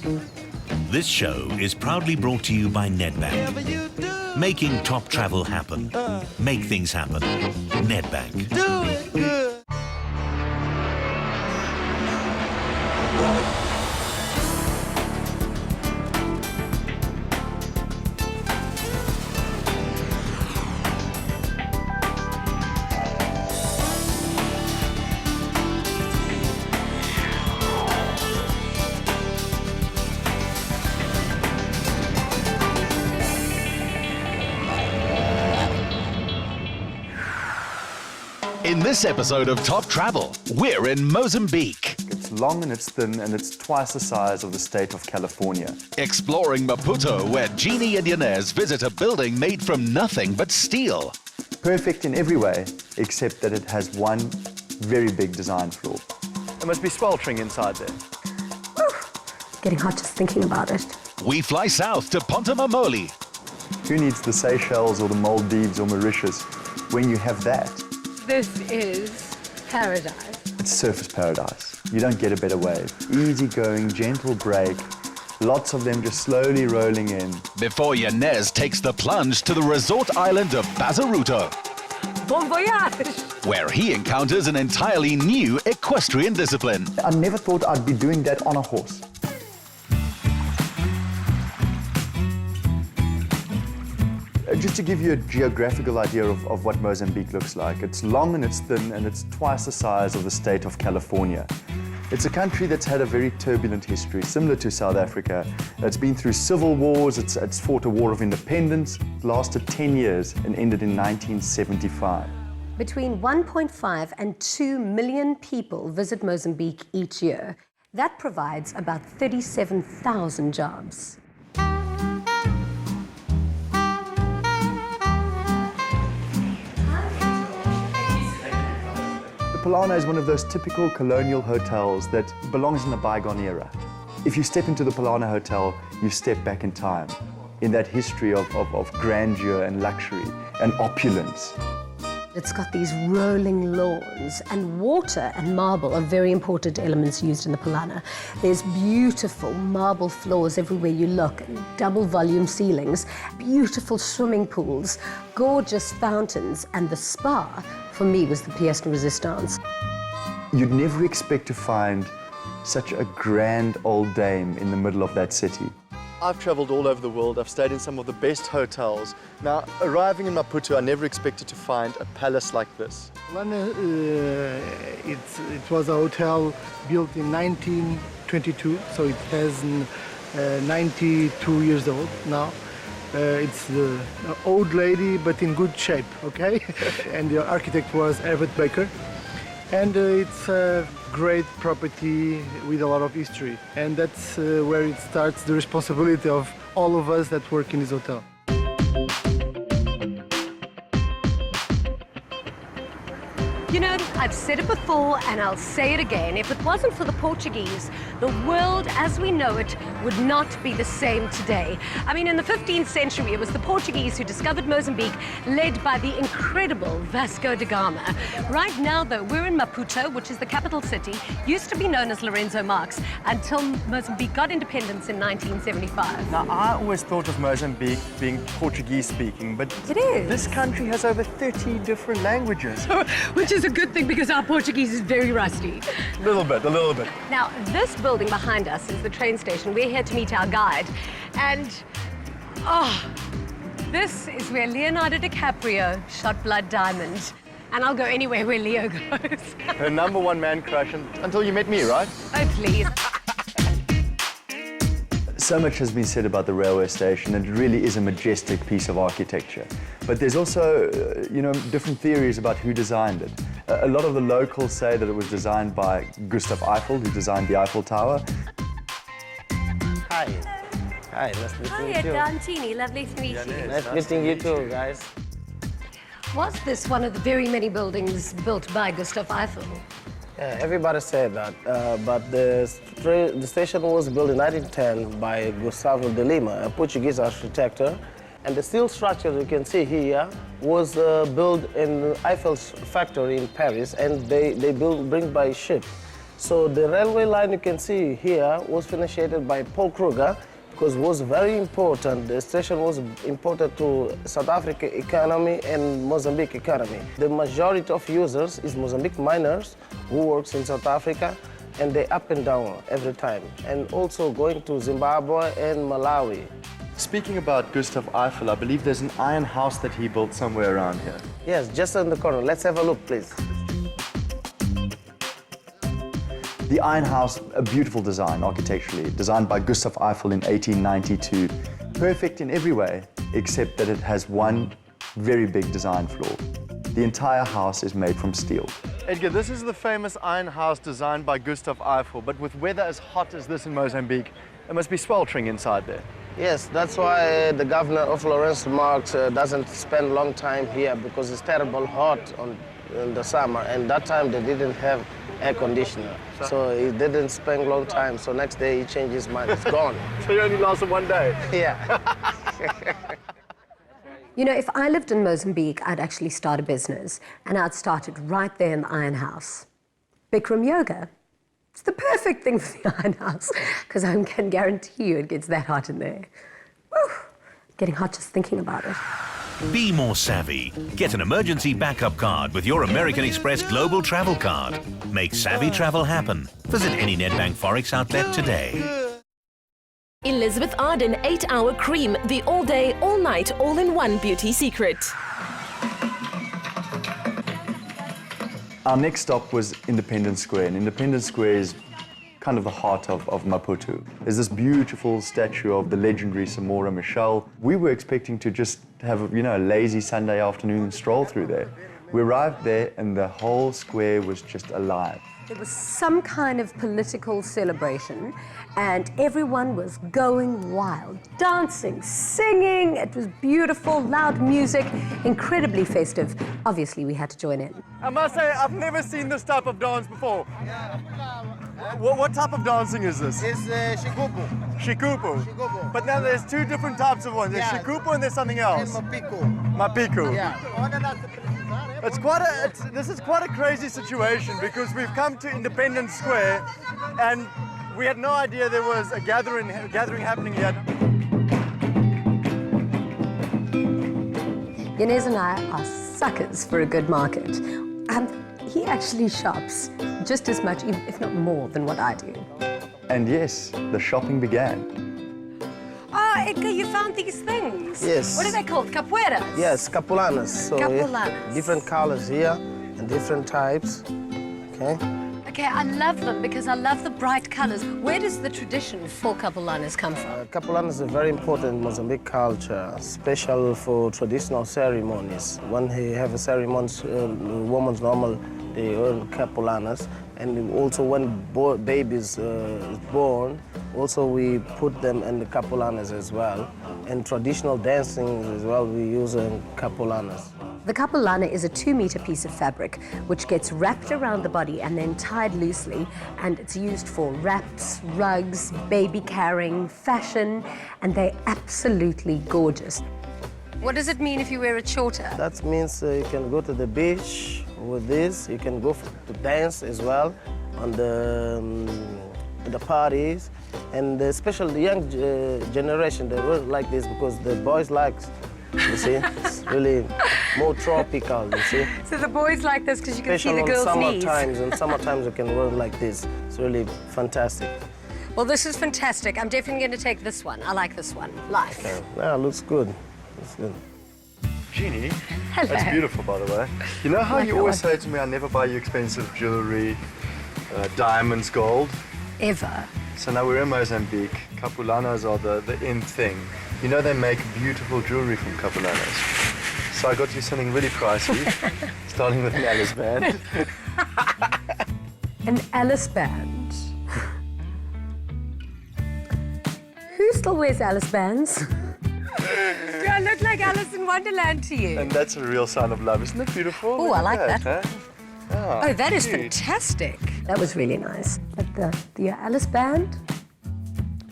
This show is proudly brought to you by Nedbank. Making top travel happen. Make things happen. Nedbank. Do it good. In this episode of Top Travel, we're in Mozambique. It's long and it's thin and it's twice the size of the state of California. Exploring Maputo, where Jeannie and Janez visit a building made from nothing but steel. Perfect in every way, except that it has one very big design flaw. It must be sweltering inside there. Whew. Getting hot just thinking about it. We fly south to Ponta Mamoli. Who needs the Seychelles or the Maldives or Mauritius when you have that? This is paradise. It's surface paradise. You don't get a better wave. Easy going, gentle break, lots of them just slowly rolling in. Before Janez takes the plunge to the resort island of Bazaruto, Bon voyage! where he encounters an entirely new equestrian discipline. I never thought I'd be doing that on a horse. Just to give you a geographical idea of what Mozambique looks like, it's long and it's thin and it's twice the size of the state of California. It's a country that's had a very turbulent history, similar to South Africa. It's been through civil wars, it's fought a war of independence, lasted 10 years and ended in 1975. Between 1.5 and 2 million people visit Mozambique each year. That provides about 37,000 jobs. Polana is one of those typical colonial hotels that belongs in the bygone era. If you step into the Polana Hotel, you step back in time, in that history of grandeur and luxury and opulence. It's got these rolling lawns, and water and marble are very important elements used in the Polana. There's beautiful marble floors everywhere you look, and double volume ceilings, beautiful swimming pools, gorgeous fountains, and the spa, for me, was the pièce de résistance. You'd never expect to find such a grand old dame in the middle of that city. I've traveled all over the world. I've stayed in some of the best hotels. Now, arriving in Maputo, I never expected to find a palace like this. It was a hotel built in 1922, so it has 92 years old now. It's an old lady, but in good shape, okay? And the architect was Herbert Baker. And it's a great property with a lot of history. And that's where it starts the responsibility of all of us that work in this hotel. You know, I've said it before and I'll say it again. If it wasn't for the Portuguese, the world as we know it would not be the same today. I mean, in the 15th century, it was the Portuguese who discovered Mozambique, led by the incredible Vasco da Gama. Right now, though, we're in Maputo, which is the capital city, used to be known as Lorenzo Marques, until Mozambique got independence in 1975. Now, I always thought of Mozambique being Portuguese-speaking, but It is. this country has over 30 different languages. Which is a good thing because our Portuguese is very rusty. A little bit. Now, this building behind us is the train station. We're here to meet our guide. And, this is where Leonardo DiCaprio shot Blood Diamond. And I'll go anywhere where Leo goes. Her #1 man crush until you met me, right? Oh, please. So much has been said about the railway station, and it really is a majestic piece of architecture. But there's also, different theories about who designed it. A lot of the locals say that it was designed by Gustav Eiffel, who designed the Eiffel Tower. Hi. Hi, nice to meet you. Hiya, Dantini. Lovely to meet you. Nice meeting you too, guys. Was this one of the very many buildings built by Gustav Eiffel? Yeah, everybody said that, but the station was built in 1910 by Gustavo de Lima, a Portuguese architect. And the steel structure you can see here was built in Eiffel's factory in Paris, and they bring by ship. So the railway line you can see here was initiated by Paul Kruger because it was very important. The station was important to South Africa economy and Mozambique economy. The majority of users is Mozambique miners who works in South Africa, and they up and down every time. And also going to Zimbabwe and Malawi. Speaking about Gustav Eiffel, I believe there's an iron house that he built somewhere around here. Yes, just in the corner. Let's have a look, please. The Iron House, a beautiful design architecturally, designed by Gustav Eiffel in 1892. Perfect in every way, except that it has one very big design flaw. The entire house is made from steel. Edgar, this is the famous Iron House designed by Gustav Eiffel, but with weather as hot as this in Mozambique, it must be sweltering inside there. Yes, that's why the governor of Lawrence Marx doesn't spend a long time here, because it's terrible hot in the summer, and that time they didn't have air conditioner. So he didn't spend a long time, so next day he changed his mind, it's gone. So you only lasted one day? Yeah. You know, if I lived in Mozambique, I'd actually start a business, and I'd start it right there in the Iron House. Bikram yoga. It's the perfect thing for the Iron House, because I can guarantee you it gets that hot in there. Woo! Getting hot just thinking about it. Be more savvy. Get an emergency backup card with your American Express Global Travel Card. Make savvy travel happen. Visit any Nedbank Forex outlet today. Elizabeth Arden 8-Hour Cream, the all-day, all-night, all-in-one beauty secret. Our next stop was Independence Square, and Independence Square is kind of the heart of Maputo. There's this beautiful statue of the legendary Samora Machel. We were expecting to just have, you know, a lazy Sunday afternoon stroll through there. We arrived there and the whole square was just alive. There was some kind of political celebration, and everyone was going wild, dancing, singing. It was beautiful, loud music, incredibly festive. Obviously, we had to join in. I must say, I've never seen this type of dance before. What type of dancing is this? It's shikupu. Shikupu. Shikupu. But now there's two different types of ones. There's Yeah. shikupu and there's something else. Mapiku. Mapiku. Yeah. This is quite a crazy situation, because we've come to Independence Square and we had no idea there was a gathering happening here. Janez and I are suckers for a good market. He actually shops just as much, if not more, than what I do. And yes, the shopping began. Oh, Edgar, you found these things. Yes. What are they called? Capoeiras? Yes, capulanas. So Capulanas. different colors here and different types. Okay. Okay, I love them because I love the bright colors. Where does the tradition for capulanas come from? Capulanas is very important in Mozambique culture, special for traditional ceremonies. When they have a ceremony, women's normal, they earn capulanas. And also when babies is born, also we put them in the capulanas as well. And traditional dancing as well, we use capulanas. The capulana is a 2-meter piece of fabric which gets wrapped around the body and then tied loosely, and it's used for wraps, rugs, baby carrying, fashion, and they're absolutely gorgeous. What does it mean if you wear it shorter? That means you can go to the beach with this. You can go to dance as well on the parties, and especially the young generation, they will like this because the boys like. You see, it's really more tropical, you see. So the boys like this because you can see the Especially girls' on knees. summertimes you can wear like this. It's really fantastic. Well, this is fantastic. I'm definitely going to take this one. I like this one. Life. Okay. Yeah, looks good. Looks good. Jeannie, Hello. that's beautiful, by the way. You know how Like you it, always like say to me, I never buy you expensive jewelry, diamonds, gold? Ever. So now we're in Mozambique. Capulanas are the in thing. You know they make beautiful jewelry from capulanas. So I got you something really pricey, starting with an Alice band. An Alice band. Who still wears Alice bands? Do I look like Alice in Wonderland to you? And that's a real sign of love. Isn't it beautiful? Oh, Look I at like that huh? Oh, Oh, that is cute. fantastic. That was really nice. But the Alice band?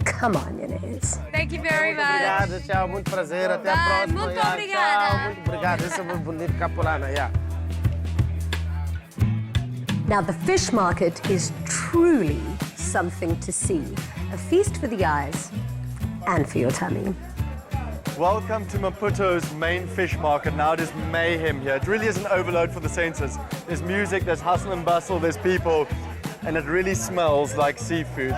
Come on, Janez. Thank you very much. Obrigado, tchau. Muito prazer. Até a Bye, próxima. muito Yeah, obrigada. Tchau. Muito obrigado. Esse é muito bonito, capulana. Yeah. Now, the fish market is truly something to see. A feast for the eyes and for your tummy. Welcome to Maputo's main fish market. Now it is mayhem here. It really is an overload for the senses. There's music, there's hustle and bustle, there's people, and it really smells like seafood.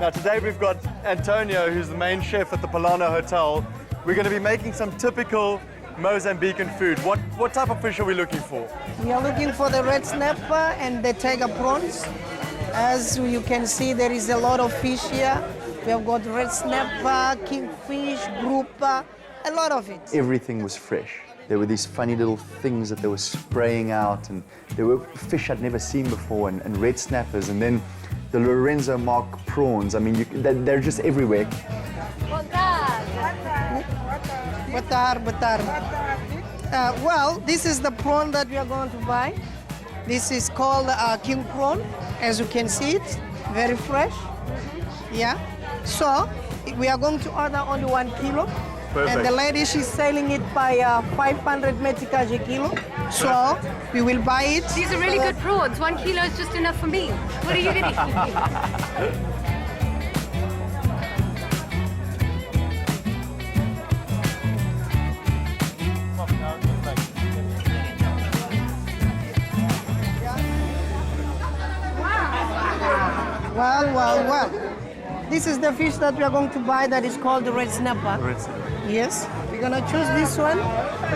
Now today we've got Antonio, who's the main chef at the Polana Hotel. We're going to be making some typical Mozambican food. What type of fish are we looking for? We are looking for the red snapper and the tiger prawns. As you can see, there is a lot of fish here. We have got red snapper, kingfish, grouper, a lot of it. Everything was fresh. There were these funny little things that they were spraying out, and there were fish I'd never seen before, and red snappers, and then the Lorenzo Mark prawns. I mean, they're just everywhere. Well, this is the prawn that we are going to buy. This is called king prawn. As you can see it, very fresh. Yeah. So we are going to order only 1 kilo. Perfect. And the lady, she's selling it by 500 meticage a kilo. So we will buy it. These are really good prawns. 1 kilo is just enough for me. What are you going to eat? 'Well. This is the fish that we are going to buy that is called the red snapper. Red snapper. Yes, we're going to choose this one.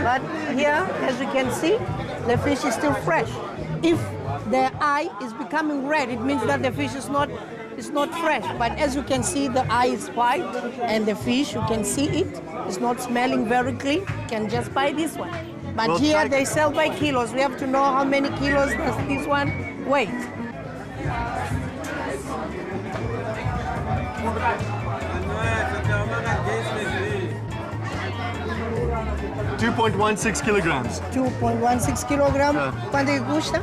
But here, as you can see, the fish is still fresh. If the eye is becoming red, it means that the fish is not fresh. But as you can see, the eye is white, and the fish, you can see it, is not smelling very clean. You can just buy this one. But Well, here they sell by kilos. We have to know how many kilos does this one weigh. 2.16 kilograms. 2.16 kilogram. ¿Cuánto cuesta?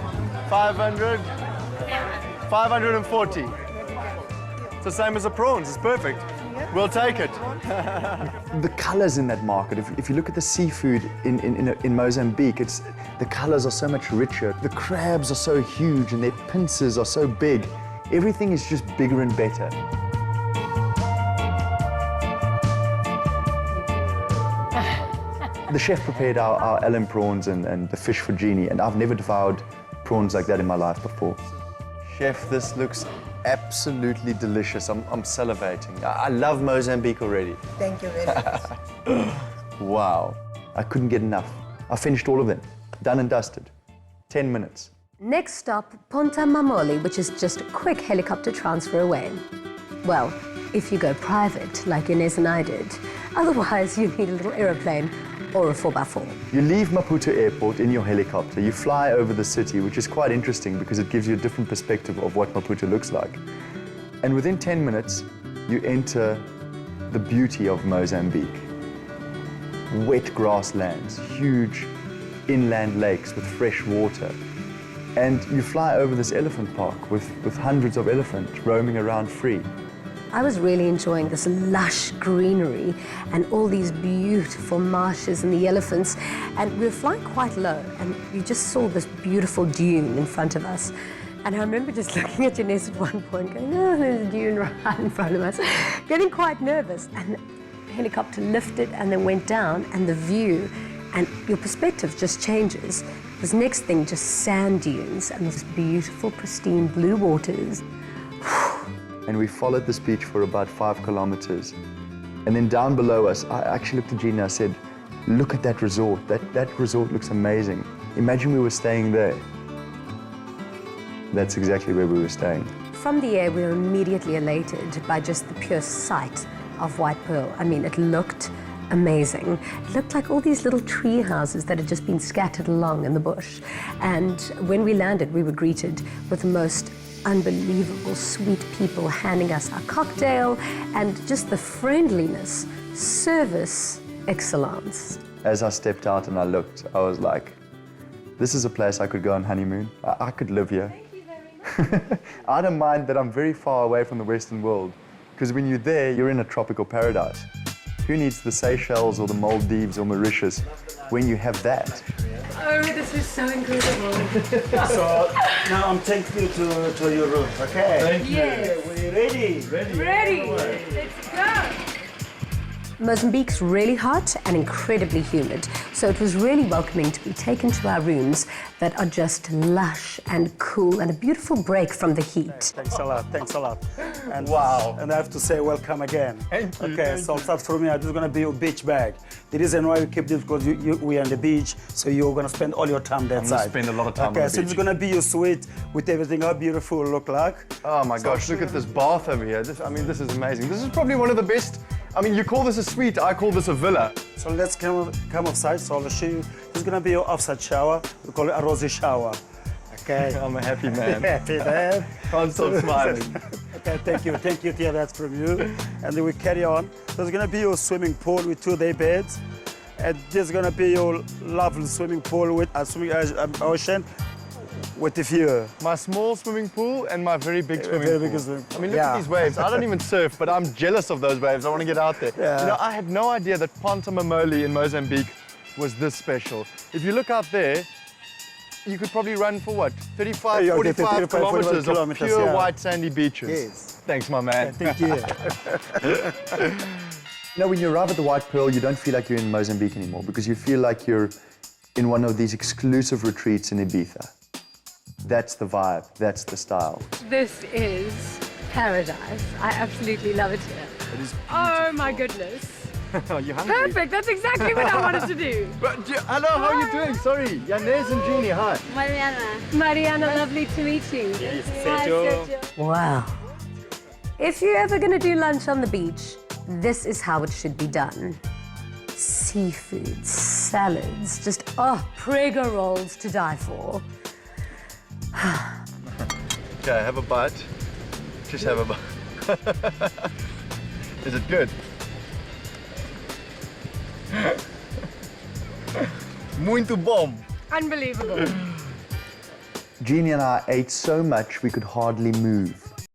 540. It's the same as the prawns. It's perfect. We'll take it. The colors in that market, if you look at the seafood in Mozambique, the colors are so much richer. The crabs are so huge and their pincers are so big. Everything is just bigger and better. The chef prepared our Ellen prawns and the fish for Jeannie, and I've never devoured prawns like that in my life before. Chef, this looks absolutely delicious. I'm salivating. I love Mozambique already. Thank you very much. Wow, I couldn't get enough. I finished all of them, done and dusted. 10 minutes. Next stop, Ponta Mamoli, which is just a quick helicopter transfer away. Well, if you go private, like Janez and I did. Otherwise, you need a little aeroplane or a 4x4. You leave Maputo Airport in your helicopter, you fly over the city, which is quite interesting because it gives you a different perspective of what Maputo looks like. And within 10 minutes, you enter the beauty of Mozambique. Wet grasslands, huge inland lakes with fresh water. And you fly over this elephant park with hundreds of elephants roaming around free. I was really enjoying this lush greenery and all these beautiful marshes and the elephants. And we were flying quite low, and you just saw this beautiful dune in front of us. And I remember just looking at Janez at one point, going, oh, there's a dune right in front of us, getting quite nervous. And the helicopter lifted and then went down, and the view and your perspective just changes. This next thing, just sand dunes and this beautiful, pristine blue waters. And we followed this beach for about 5 kilometers. And then down below us, I actually looked at Jeannie and I said, look at that resort. That resort looks amazing. Imagine we were staying there. That's exactly where we were staying. From the air, we were immediately elated by just the pure sight of White Pearl. I mean, it looked amazing. It looked like all these little tree houses that had just been scattered along in the bush. And when we landed, we were greeted with the most unbelievable, sweet people handing us our cocktail and just the friendliness, service excellence. As I stepped out and I looked, I was like, this is a place I could go on honeymoon. I could live here. Thank you very much. I don't mind that I'm very far away from the Western world, because when you're there, you're in a tropical paradise. Who needs the Seychelles or the Maldives or Mauritius when you have that? Oh, this is so incredible. So now I'm taking you to your room, okay? Thank you. Yes. Are you ready? Ready? Let's go. Mozambique's really hot and incredibly humid, so it was really welcoming to be taken to our rooms that are just lush and cool and a beautiful break from the heat. Thanks a lot, thanks a lot. And, Wow. And I have to say welcome again. Thank you, Okay, thank so start from here. This is going to be your beach bag. The reason why we keep this because we are on the beach, so you're going to spend all your time there. I'm gonna spend a lot of time on Okay, the so it's beach. going to be your suite with everything. How beautiful it look like. Oh my gosh, look at this bath over here. This is amazing. This is probably one of the best. I mean, you call this a suite, I call this a villa. So let's come offside. So I'll show you. This is going to be your offside shower. We call it a rosy shower. Okay. I'm a happy man. Happy man. Can't stop smiling. Okay, thank you, Tia, that's from you. And then we carry on. There's gonna be your swimming pool with 2-day beds. And there's gonna be your lovely swimming pool with a swimming ocean with the view. My small swimming pool and my very big swimming Very pool. big swimming pool. I mean, look at these waves. I don't even surf, but I'm jealous of those waves. I want to get out there. Yeah. You know, I had no idea that Ponta Mamoli in Mozambique was this special. If you look out there, you could probably run for what? 35, Yeah, 45 45 kilometers of kilometers, pure yeah. white sandy beaches. Yes. Thanks, my man. Thank you. You know, when you arrive at the White Pearl, you don't feel like you're in Mozambique anymore because you feel like you're in one of these exclusive retreats in Ibiza. That's the vibe, that's the style. This is paradise. I absolutely love it here. It is Oh my goodness. Are you hungry? Perfect, that's exactly what I wanted to do. Hello, how are you doing? Sorry, Janez and Jeannie, hi. Mariana, lovely to meet you. Hi, Sergio. Wow. If you're ever going to do lunch on the beach, this is how it should be done. Seafood, salads, just, Prego rolls to die for. Okay, have a bite. Just have a bite. Is it good? Muito bom. Unbelievable. Jeannie and I ate so much we could hardly move.